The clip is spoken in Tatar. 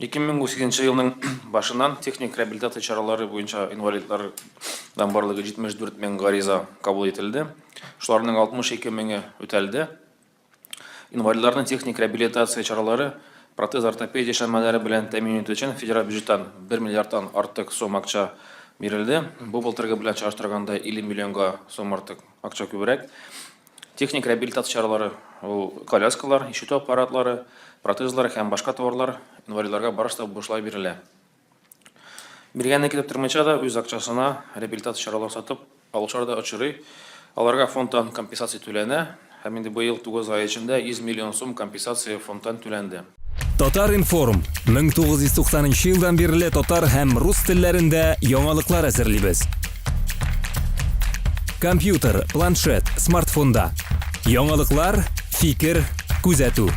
2008 жылдың башынан техник реабилитация чаралары бойынша инвалидлардан барлығы 74 мың ғариза қабыл етілді. Шуларның 62 мыңы өтелді. Инвалидлардың техник реабилитация чаралары протез ортопедия шәмәләре белән тәэмин итү өчен федераль бюджеттан 1 миллиардтан артык сум акча бирелде. Бу былтыргы белән чагыштырганда 50 миллионга сум артык акча күбрәк. Техник реабилитация чаралары ул коляскалар, ишетү аппаратлары, протезлар һәм башка товарлар инвалидларга барышта бушлай бирелә. Биргәнне китеп тормыйча да үз акчасына реабилитация чаралары сатып алучылар да очрый. Аларга фондтан компенсация түләнә. Һәм инде быел 9 ай эчендә 100 миллион сум компенсация фондтан түләнде. Татар информ 1990 елдан бирле татар һәм рус телләрендә яңалыклар әзерлибез. Компьютер, планшет, смартфонда. Яңалыклар, фикер, күзәтү.